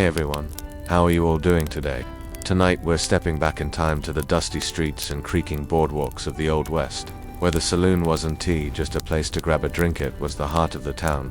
Hey everyone, how are you all doing today? Tonight we're stepping back in time to the dusty streets and creaking boardwalks of the Old West, where the saloon wasn't just a place to grab a drink, it was the heart of the town.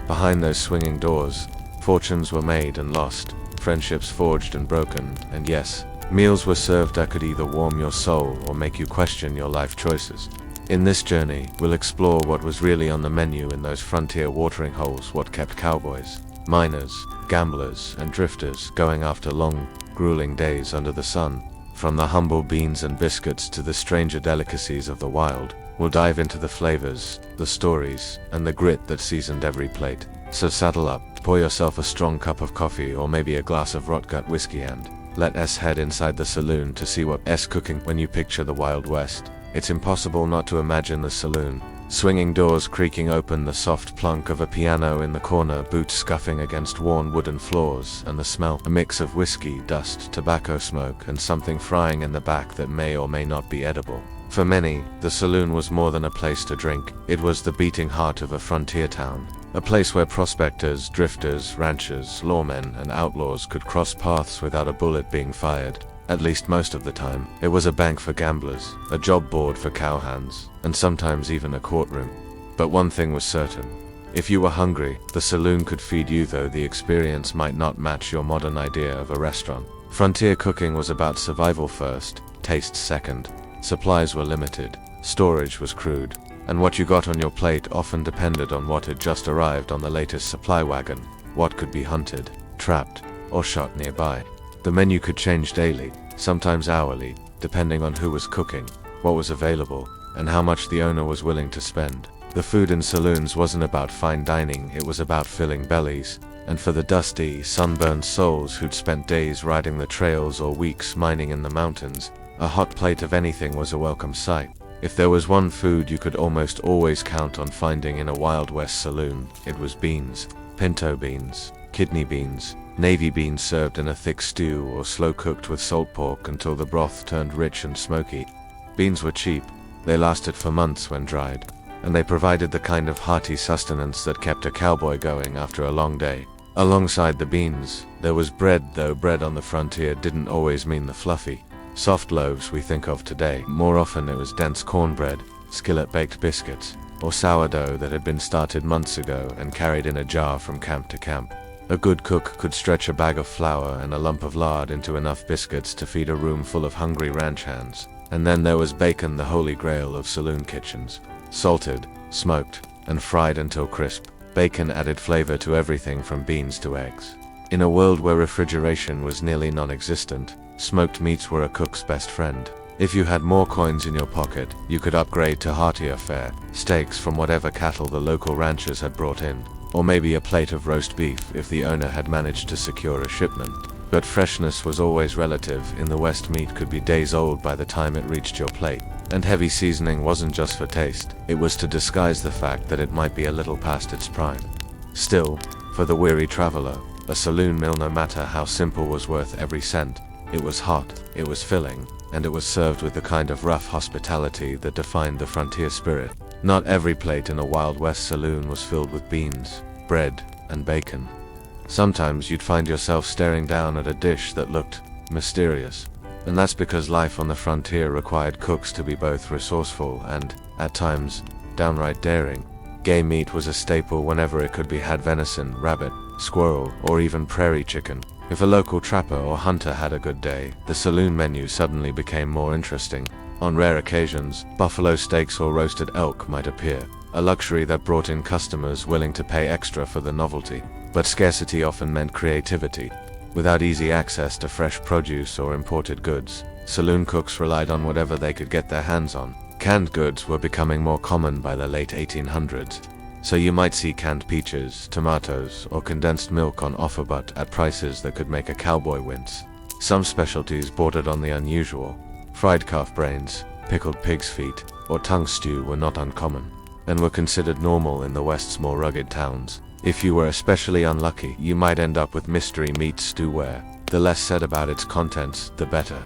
Behind those swinging doors, fortunes were made and lost, friendships forged and broken, and yes, meals were served that could either warm your soul or make you question your life choices. In this journey, we'll explore what was really on the menu in those frontier watering holes, what kept cowboys, miners, gamblers, and drifters going after long, grueling days under the sun. From the humble beans and biscuits to the stranger delicacies of the wild, we'll dive into the flavors, the stories, and the grit that seasoned every plate. So saddle up, pour yourself a strong cup of coffee or maybe a glass of rot-gut whiskey and let us head inside the saloon to see what's cooking. When you picture the Wild West, it's impossible not to imagine the saloon. Swinging doors creaking open, the soft plunk of a piano in the corner, boots scuffing against worn wooden floors, and the smell, a mix of whiskey, dust, tobacco smoke, and something frying in the back that may or may not be edible. For many, the saloon was more than a place to drink. It was the beating heart of a frontier town. A place where prospectors, drifters, ranchers, lawmen, and outlaws could cross paths without a bullet being fired. At least most of the time. It was a bank for gamblers, a job board for cowhands, and sometimes even a courtroom. But one thing was certain. If you were hungry, the saloon could feed you, though the experience might not match your modern idea of a restaurant. Frontier cooking was about survival first, taste second. Supplies were limited, storage was crude, and what you got on your plate often depended on what had just arrived on the latest supply wagon, what could be hunted, trapped, or shot nearby. The menu could change daily, sometimes hourly, depending on who was cooking, what was available, and how much the owner was willing to spend. The food in saloons wasn't about fine dining, it was about filling bellies, and for the dusty, sunburned souls who'd spent days riding the trails or weeks mining in the mountains, a hot plate of anything was a welcome sight. If there was one food you could almost always count on finding in a Wild West saloon, it was beans. Pinto beans, kidney beans, navy beans served in a thick stew or slow-cooked with salt pork until the broth turned rich and smoky. Beans were cheap, they lasted for months when dried, and they provided the kind of hearty sustenance that kept a cowboy going after a long day. Alongside the beans, there was bread, though bread on the frontier didn't always mean the fluffy, soft loaves we think of today. More often it was dense cornbread, skillet-baked biscuits, or sourdough that had been started months ago and carried in a jar from camp to camp. A good cook could stretch a bag of flour and a lump of lard into enough biscuits to feed a room full of hungry ranch hands. And then there was bacon, the holy grail of saloon kitchens. Salted, smoked, and fried until crisp, bacon added flavor to everything from beans to eggs. In a world where refrigeration was nearly non-existent, smoked meats were a cook's best friend. If you had more coins in your pocket, you could upgrade to heartier fare, steaks from whatever cattle the local ranchers had brought in, or maybe a plate of roast beef if the owner had managed to secure a shipment. But freshness was always relative. In the West, meat could be days old by the time it reached your plate. And heavy seasoning wasn't just for taste, it was to disguise the fact that it might be a little past its prime. Still, for the weary traveler, a saloon meal, no matter how simple, was worth every cent. It was hot, it was filling, and it was served with the kind of rough hospitality that defined the frontier spirit. Not every plate in a Wild West saloon was filled with beans, bread, and bacon. Sometimes you'd find yourself staring down at a dish that looked mysterious. And that's because life on the frontier required cooks to be both resourceful and, at times, downright daring. Game meat was a staple whenever it could be had: venison, rabbit, squirrel, or even prairie chicken. If a local trapper or hunter had a good day, the saloon menu suddenly became more interesting. On rare occasions, buffalo steaks or roasted elk might appear, a luxury that brought in customers willing to pay extra for the novelty. But scarcity often meant creativity. Without easy access to fresh produce or imported goods, saloon cooks relied on whatever they could get their hands on. Canned goods were becoming more common by the late 1800s, so you might see canned peaches, tomatoes, or condensed milk on offer, but at prices that could make a cowboy wince. Some specialties bordered on the unusual. Fried calf brains, pickled pig's feet, or tongue stew were not uncommon, and were considered normal in the West's more rugged towns. If you were especially unlucky, you might end up with mystery meat stew, where the less said about its contents, the better.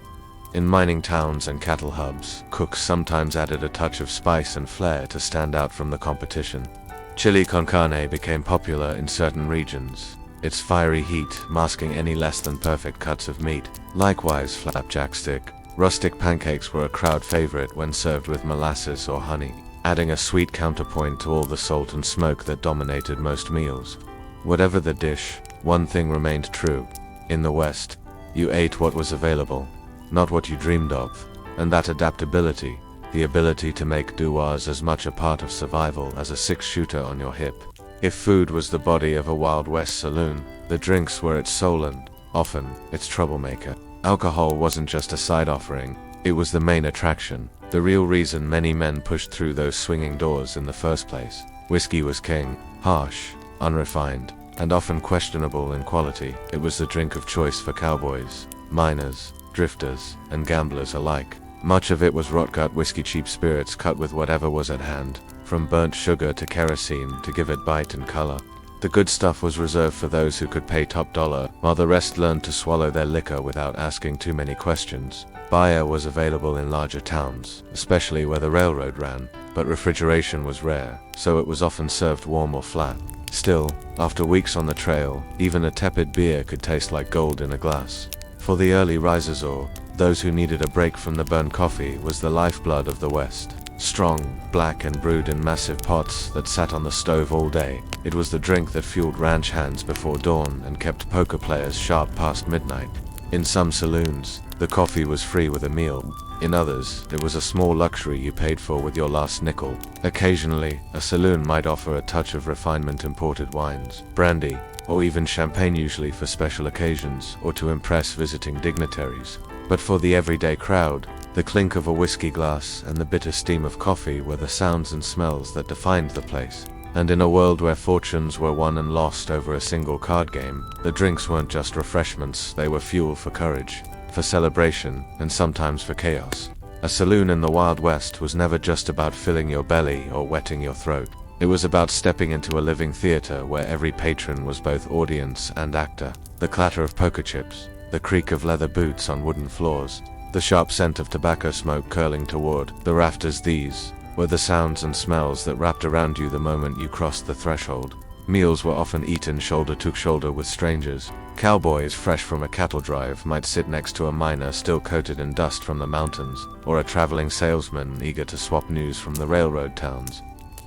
In mining towns and cattle hubs, cooks sometimes added a touch of spice and flair to stand out from the competition. Chili con carne became popular in certain regions, its fiery heat masking any less than perfect cuts of meat. Likewise, flapjack stick. Rustic pancakes were a crowd favorite when served with molasses or honey, adding a sweet counterpoint to all the salt and smoke that dominated most meals. Whatever the dish, one thing remained true. In the West, you ate what was available, not what you dreamed of, and that adaptability, the ability to make do, was as much a part of survival as a six-shooter on your hip. If food was the body of a Wild West saloon, the drinks were its soul and, often, its troublemaker. Alcohol wasn't just a side offering, it was the main attraction, the real reason many men pushed through those swinging doors in the first place. Whiskey was king, harsh, unrefined, and often questionable in quality. It was the drink of choice for cowboys, miners, drifters, and gamblers alike. Much of it was rot-gut whiskey, cheap spirits cut with whatever was at hand, from burnt sugar to kerosene to give it bite and color. The good stuff was reserved for those who could pay top dollar, while the rest learned to swallow their liquor without asking too many questions. Beer was available in larger towns, especially where the railroad ran, but refrigeration was rare, so it was often served warm or flat. Still, after weeks on the trail, even a tepid beer could taste like gold in a glass. For the early risers, or those who needed a break from the burnt coffee, was the lifeblood of the West. Strong, black, and brewed in massive pots that sat on the stove all day, it was the drink that fueled ranch hands before dawn and kept poker players sharp past midnight. In some saloons, the coffee was free with a meal. In others, it was a small luxury you paid for with your last nickel. Occasionally, a saloon might offer a touch of refinement: imported wines, brandy, or even champagne, usually for special occasions or to impress visiting dignitaries. But for the everyday crowd, the clink of a whiskey glass and the bitter steam of coffee were the sounds and smells that defined the place. And in a world where fortunes were won and lost over a single card game, the drinks weren't just refreshments, they were fuel for courage, for celebration, and sometimes for chaos. A saloon in the Wild West was never just about filling your belly or wetting your throat. It was about stepping into a living theater where every patron was both audience and actor. The clatter of poker chips, the creak of leather boots on wooden floors, the sharp scent of tobacco smoke curling toward the rafters, these were the sounds and smells that wrapped around you the moment you crossed the threshold. Meals were often eaten shoulder to shoulder with strangers. Cowboys fresh from a cattle drive might sit next to a miner still coated in dust from the mountains, or a traveling salesman eager to swap news from the railroad towns.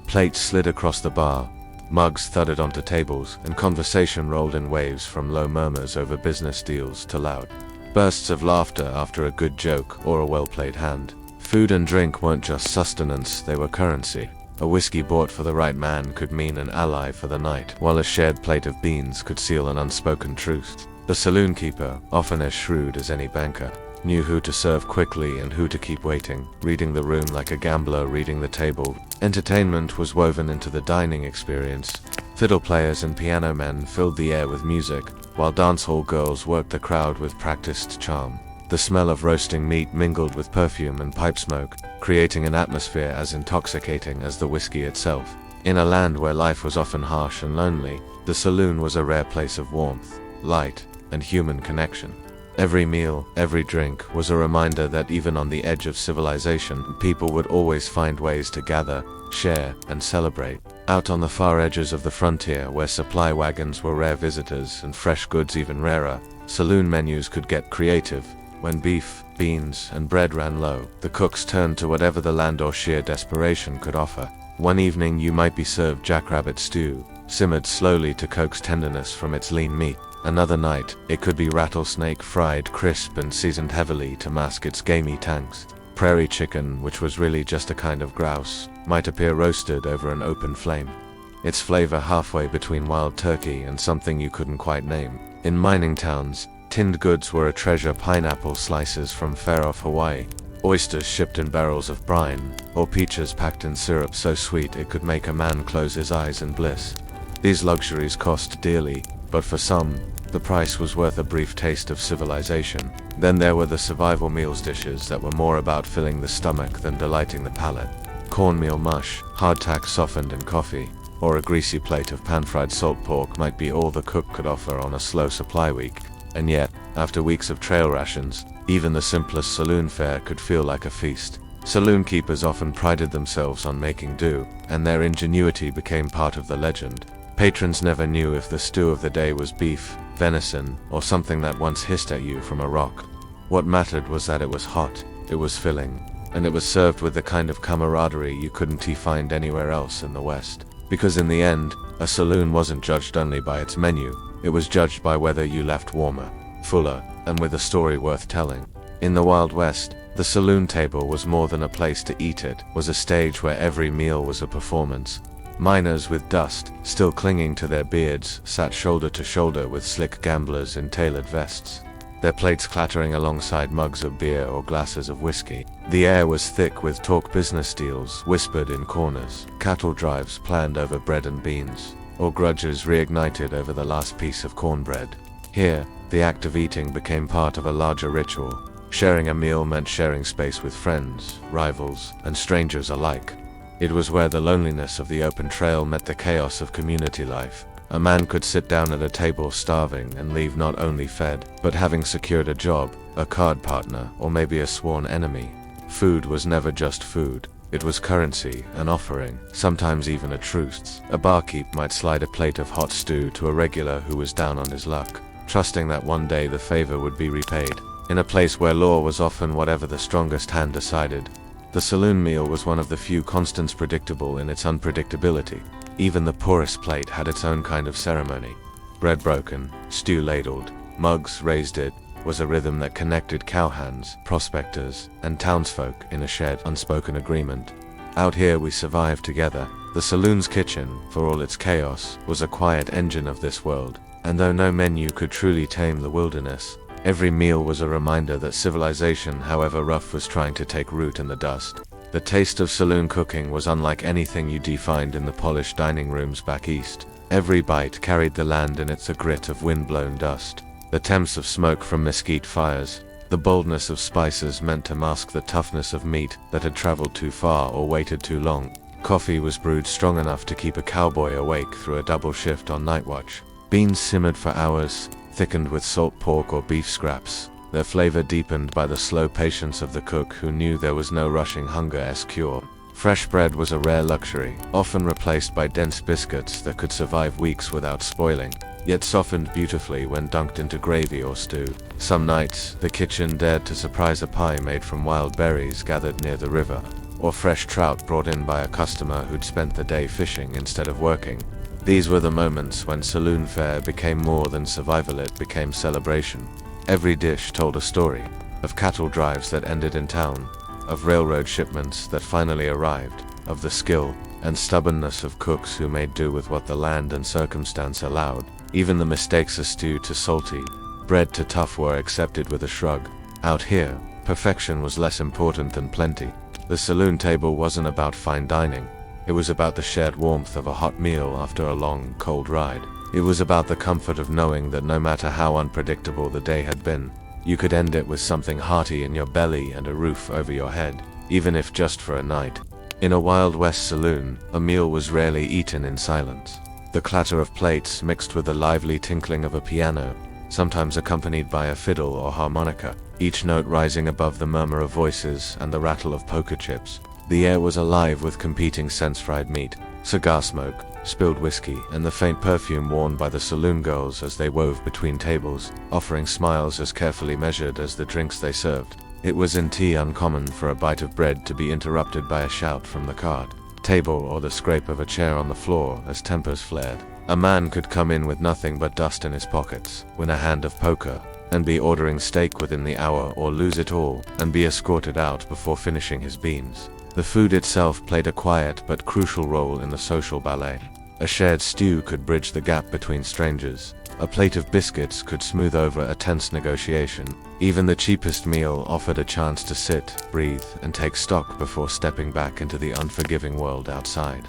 Plates slid across the bar, mugs thudded onto tables, and conversation rolled in waves, from low murmurs over business deals to loud bursts of laughter after a good joke or a well-played hand. Food and drink weren't just sustenance, they were currency. A whiskey bought for the right man could mean an ally for the night, while a shared plate of beans could seal an unspoken truce. The saloon keeper, often as shrewd as any banker, knew who to serve quickly and who to keep waiting, reading the room like a gambler reading the table. Entertainment was woven into the dining experience. Fiddle players and piano men filled the air with music, while dancehall girls worked the crowd with practiced charm. The smell of roasting meat mingled with perfume and pipe smoke, creating an atmosphere as intoxicating as the whiskey itself. In a land where life was often harsh and lonely, the saloon was a rare place of warmth, light, and human connection. Every meal, every drink, was a reminder that even on the edge of civilization, people would always find ways to gather, share, and celebrate. Out on the far edges of the frontier, where supply wagons were rare visitors and fresh goods even rarer, saloon menus could get creative. When beef, beans, and bread ran low, the cooks turned to whatever the land or sheer desperation could offer. One evening you might be served jackrabbit stew, simmered slowly to coax tenderness from its lean meat. Another night, it could be rattlesnake fried crisp and seasoned heavily to mask its gamey tangs. Prairie chicken, which was really just a kind of grouse, might appear roasted over an open flame, its flavor halfway between wild turkey and something you couldn't quite name. In mining towns, tinned goods were a treasure: pineapple slices from far-off Hawaii, oysters shipped in barrels of brine, or peaches packed in syrup so sweet it could make a man close his eyes in bliss. These luxuries cost dearly, but for some, the price was worth a brief taste of civilization. Then there were the survival meals, dishes that were more about filling the stomach than delighting the palate. Cornmeal mush, hardtack softened in coffee, or a greasy plate of pan-fried salt pork might be all the cook could offer on a slow supply week. And yet, after weeks of trail rations, even the simplest saloon fare could feel like a feast. Saloon keepers often prided themselves on making do, and their ingenuity became part of the legend. Patrons never knew if the stew of the day was beef, venison, or something that once hissed at you from a rock. What mattered was that it was hot, it was filling, and it was served with the kind of camaraderie you couldn't find anywhere else in the West. Because in the end, a saloon wasn't judged only by its menu, it was judged by whether you left warmer, fuller, and with a story worth telling. In the Wild West, the saloon table was more than a place to eat, it was a stage where every meal was a performance. Miners with dust still clinging to their beards sat shoulder to shoulder with slick gamblers in tailored vests, their plates clattering alongside mugs of beer or glasses of whiskey. The air was thick with talk business deals whispered in corners, cattle drives planned over bread and beans, or grudges reignited over the last piece of cornbread. Here, the act of eating became part of a larger ritual. Sharing a meal meant sharing space with friends, rivals, and strangers alike. It was where the loneliness of the open trail met the chaos of community life. A man could sit down at a table starving and leave not only fed, but having secured a job, a card partner, or maybe a sworn enemy. Food was never just food. It was currency, an offering, sometimes even a truce. A barkeep might slide a plate of hot stew to a regular who was down on his luck, trusting that one day the favor would be repaid. In a place where law was often whatever the strongest hand decided, the saloon meal was one of the few constants predictable in its unpredictability. Even the poorest plate had its own kind of ceremony. Bread broken, stew ladled, mugs raised. It was a rhythm that connected cowhands, prospectors, and townsfolk in a shared, unspoken agreement. Out here we survived together. The saloon's kitchen, for all its chaos, was a quiet engine of this world. And though no menu could truly tame the wilderness, every meal was a reminder that civilization, however rough, was trying to take root in the dust. The taste of saloon cooking was unlike anything you'd find in the polished dining rooms back east. Every bite carried the land in its grit of wind-blown dust. The temps of smoke from mesquite fires, the boldness of spices meant to mask the toughness of meat that had traveled too far or waited too long. Coffee was brewed strong enough to keep a cowboy awake through a double shift on night watch. Beans simmered for hours, thickened with salt pork or beef scraps, their flavor deepened by the slow patience of the cook who knew there was no rushing hunger's cure. Fresh bread was a rare luxury, often replaced by dense biscuits that could survive weeks without spoiling, yet softened beautifully when dunked into gravy or stew. Some nights, the kitchen dared to surprise a pie made from wild berries gathered near the river, or fresh trout brought in by a customer who'd spent the day fishing instead of working. These were the moments when saloon fare became more than survival, it became celebration. Every dish told a story, of cattle drives that ended in town, of railroad shipments that finally arrived, of the skill and stubbornness of cooks who made do with what the land and circumstance allowed. Even the mistakes of stew to salty, bread to tough were accepted with a shrug. Out here, perfection was less important than plenty. The saloon table wasn't about fine dining. It was about the shared warmth of a hot meal after a long, cold ride. It was about the comfort of knowing that no matter how unpredictable the day had been, you could end it with something hearty in your belly and a roof over your head, even if just for a night. In a Wild West saloon, a meal was rarely eaten in silence. The clatter of plates mixed with the lively tinkling of a piano, sometimes accompanied by a fiddle or harmonica, each note rising above the murmur of voices and the rattle of poker chips. The air was alive with competing scents: fried meat, cigar smoke, spilled whiskey, and the faint perfume worn by the saloon girls as they wove between tables, offering smiles as carefully measured as the drinks they served. It was in tea uncommon for a bite of bread to be interrupted by a shout from the card table or the scrape of a chair on the floor as tempers flared. A man could come in with nothing but dust in his pockets, win a hand of poker, and be ordering steak within the hour, or lose it all and be escorted out before finishing his beans. The food itself played a quiet but crucial role in the social ballet. A shared stew could bridge the gap between strangers. A plate of biscuits could smooth over a tense negotiation. Even the cheapest meal offered a chance to sit, breathe, and take stock before stepping back into the unforgiving world outside.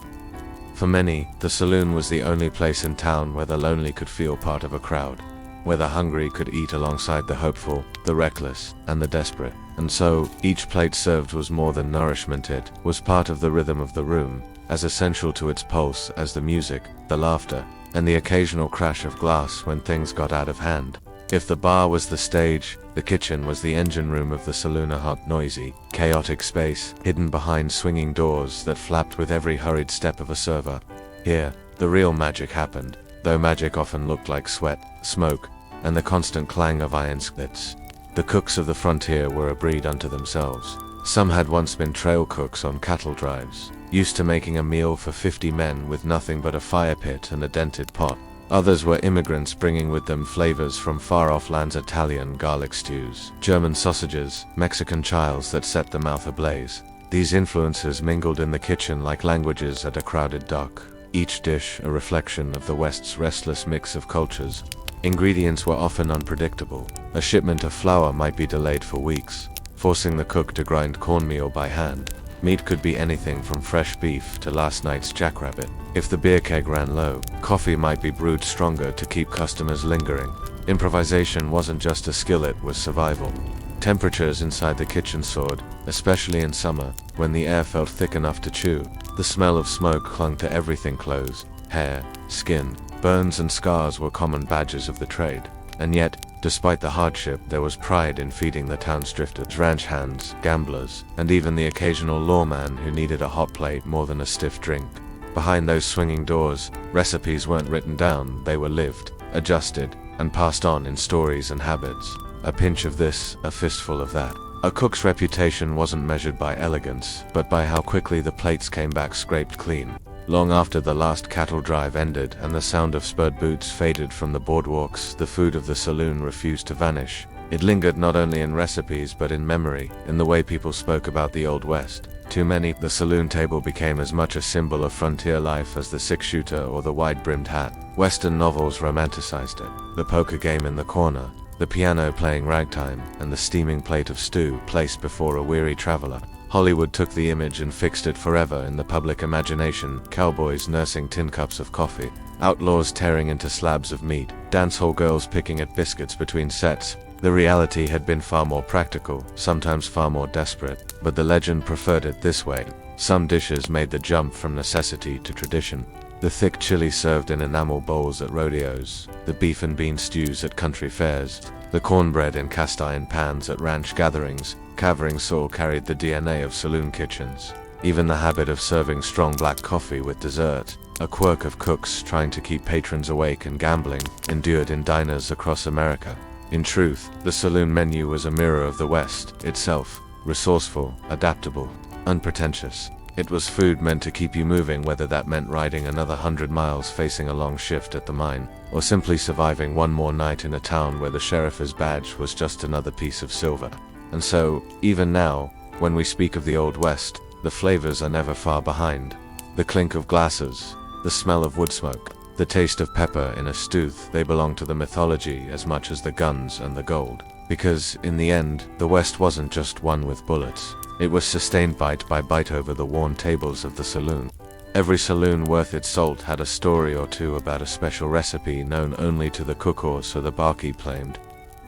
For many, the saloon was the only place in town where the lonely could feel part of a crowd, where the hungry could eat alongside the hopeful, the reckless, and the desperate. And so, each plate served was more than nourishment, it was part of the rhythm of the room, as essential to its pulse as the music, the laughter, and the occasional crash of glass when things got out of hand. If the bar was the stage, the kitchen was the engine room of the saloon, a hot, noisy, chaotic space, hidden behind swinging doors that flapped with every hurried step of a server. Here, the real magic happened, though magic often looked like sweat, smoke, and the constant clang of iron skillets. The cooks of the frontier were a breed unto themselves. Some had once been trail cooks on cattle drives, used to making a meal for 50 men with nothing but a fire pit and a dented pot. Others were immigrants bringing with them flavors from far-off lands: Italian garlic stews, German sausages, Mexican chiles that set the mouth ablaze. These influences mingled in the kitchen like languages at a crowded dock, each dish a reflection of the West's restless mix of cultures. Ingredients were often unpredictable. A shipment of flour might be delayed for weeks, forcing the cook to grind cornmeal by hand. Meat could be anything from fresh beef to last night's jackrabbit. If the beer keg ran low, coffee might be brewed stronger to keep customers lingering. Improvisation wasn't just a skill, it was survival. Temperatures inside the kitchen soared, especially in summer, when the air felt thick enough to chew. The smell of smoke clung to everything: clothes, hair, skin. Burns and scars were common badges of the trade. And yet, despite the hardship, there was pride in feeding the town's drifters, ranch hands, gamblers, and even the occasional lawman who needed a hot plate more than a stiff drink. Behind those swinging doors, recipes weren't written down, they were lived, adjusted, and passed on in stories and habits. A pinch of this, a fistful of that. A cook's reputation wasn't measured by elegance, but by how quickly the plates came back scraped clean. Long after the last cattle drive ended and the sound of spurred boots faded from the boardwalks, the food of the saloon refused to vanish. It lingered not only in recipes but in memory, in the way people spoke about the Old West. To many, the saloon table became as much a symbol of frontier life as the six-shooter or the wide-brimmed hat. Western novels romanticized it. The poker game in the corner, the piano playing ragtime, and the steaming plate of stew placed before a weary traveler. Hollywood took the image and fixed it forever in the public imagination: cowboys nursing tin cups of coffee, outlaws tearing into slabs of meat, dancehall girls picking at biscuits between sets. The reality had been far more practical, sometimes far more desperate, but the legend preferred it this way. Some dishes made the jump from necessity to tradition. The thick chili served in enamel bowls at rodeos, the beef and bean stews at country fairs, the cornbread in cast-iron pans at ranch gatherings. Cavering soul carried the DNA of saloon kitchens. Even the habit of serving strong black coffee with dessert, a quirk of cooks trying to keep patrons awake and gambling, endured in diners across America. In truth, the saloon menu was a mirror of the West itself: resourceful, adaptable, unpretentious. It was food meant to keep you moving, whether that meant riding another 100 miles facing a long shift at the mine, or simply surviving one more night in a town where the sheriff's badge was just another piece of silver. And so, even now, when we speak of the Old West, the flavors are never far behind. The clink of glasses, the smell of wood smoke, the taste of pepper in a stew, they belong to the mythology as much as the guns and the gold. Because, in the end, the West wasn't just won with bullets. It was sustained bite by bite over the worn tables of the saloon. Every saloon worth its salt had a story or two about a special recipe known only to the cook or so the barkeep claimed.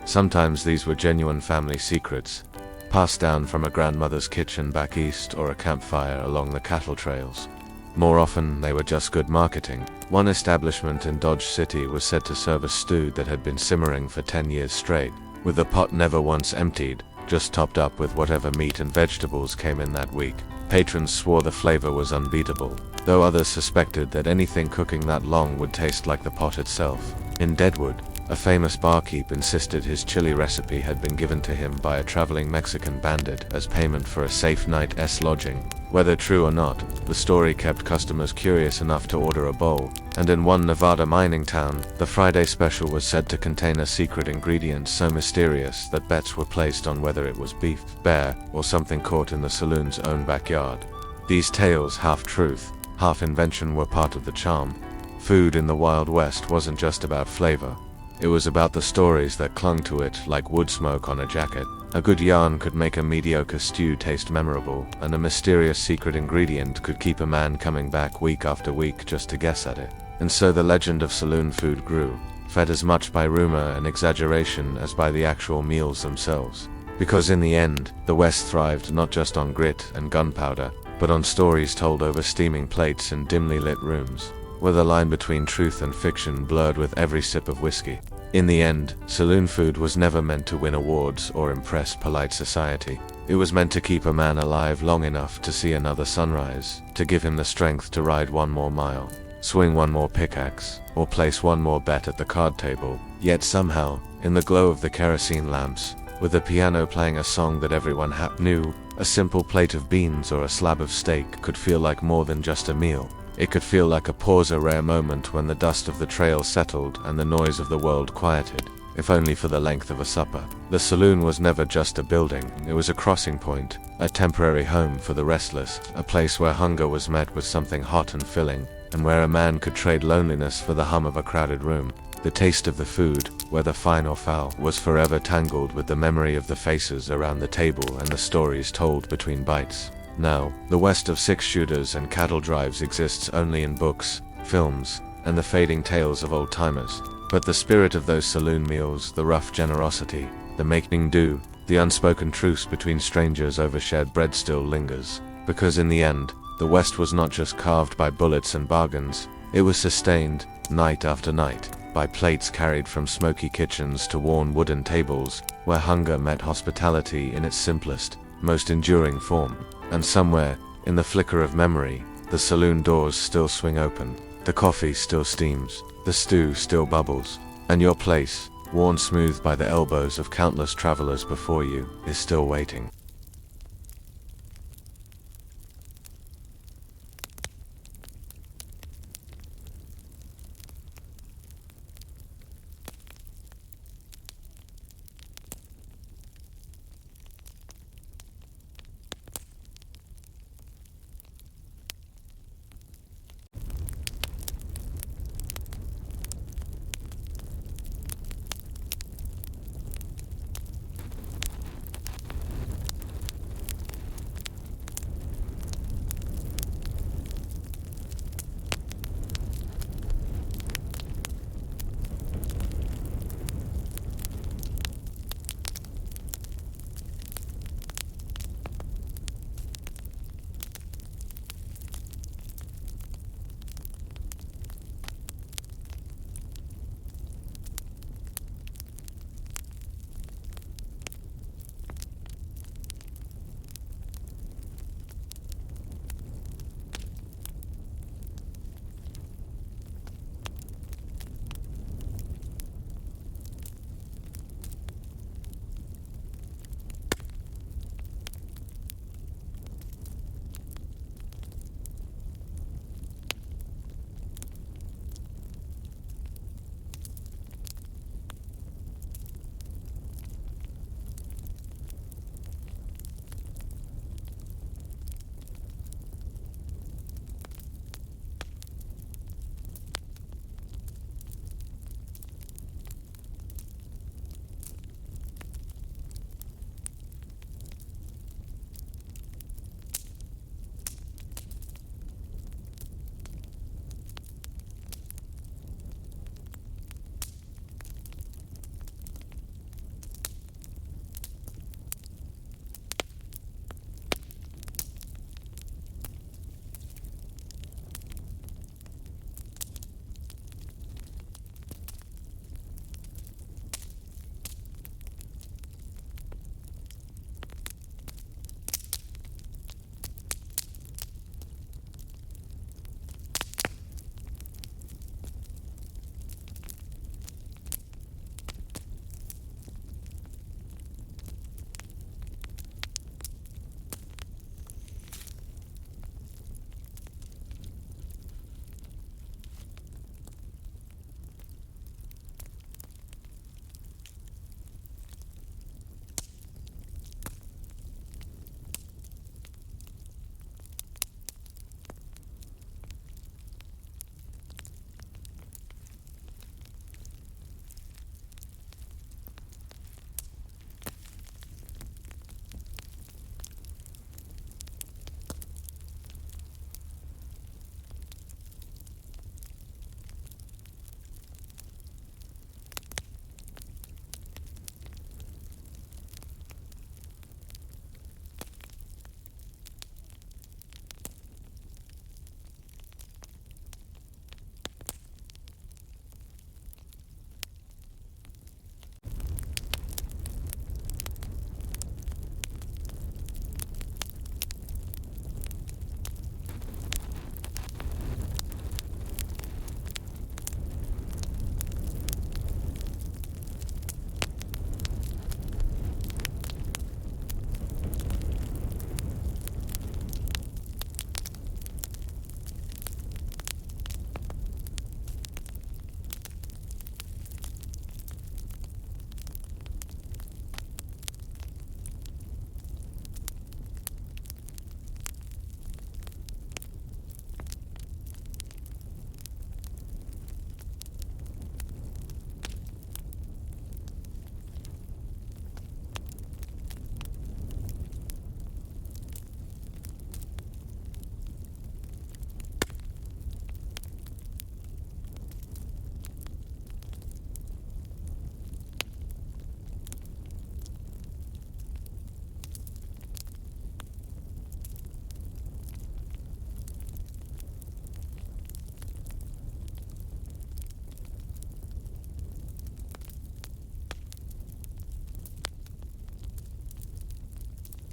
Sometimes these were genuine family secrets, passed down from a grandmother's kitchen back east or a campfire along the cattle trails. More often, they were just good marketing. One establishment in Dodge City was said to serve a stew that had been simmering for 10 years straight, with the pot never once emptied, just topped up with whatever meat and vegetables came in that week. Patrons swore the flavor was unbeatable, though others suspected that anything cooking that long would taste like the pot itself. In Deadwood, a famous barkeep insisted his chili recipe had been given to him by a traveling Mexican bandit as payment for a safe night's lodging. Whether true or not, the story kept customers curious enough to order a bowl, and in one Nevada mining town, the Friday special was said to contain a secret ingredient so mysterious that bets were placed on whether it was beef, bear, or something caught in the saloon's own backyard. These tales, half truth, half invention, were part of the charm. Food in the Wild West wasn't just about flavor. It was about the stories that clung to it like wood smoke on a jacket. A good yarn could make a mediocre stew taste memorable, and a mysterious secret ingredient could keep a man coming back week after week just to guess at it. And so the legend of saloon food grew, fed as much by rumor and exaggeration as by the actual meals themselves. Because in the end, the West thrived not just on grit and gunpowder, but on stories told over steaming plates in dimly lit rooms, where the line between truth and fiction blurred with every sip of whiskey. In the end, saloon food was never meant to win awards or impress polite society. It was meant to keep a man alive long enough to see another sunrise, to give him the strength to ride one more mile. swing one more pickaxe, or place one more bet at the card table. Yet somehow, in the glow of the kerosene lamps, with the piano playing a song that everyone knew, a simple plate of beans or a slab of steak could feel like more than just a meal. It could feel like a pause, a rare moment when the dust of the trail settled and the noise of the world quieted, if only for the length of a supper. The saloon was never just a building, it was a crossing point, a temporary home for the restless, a place where hunger was met with something hot and filling, and where a man could trade loneliness for the hum of a crowded room. The taste of the food, whether fine or foul, was forever tangled with the memory of the faces around the table and the stories told between bites. Now, the West of six-shooters and cattle drives exists only in books, films, and the fading tales of old-timers. But the spirit of those saloon meals, the rough generosity, the making do, the unspoken truce between strangers over shared bread still lingers. Because in the end, the West was not just carved by bullets and bargains, it was sustained, night after night, by plates carried from smoky kitchens to worn wooden tables, where hunger met hospitality in its simplest, most enduring form. And somewhere, in the flicker of memory, the saloon doors still swing open, the coffee still steams, the stew still bubbles, and your place, worn smooth by the elbows of countless travelers before you, is still waiting.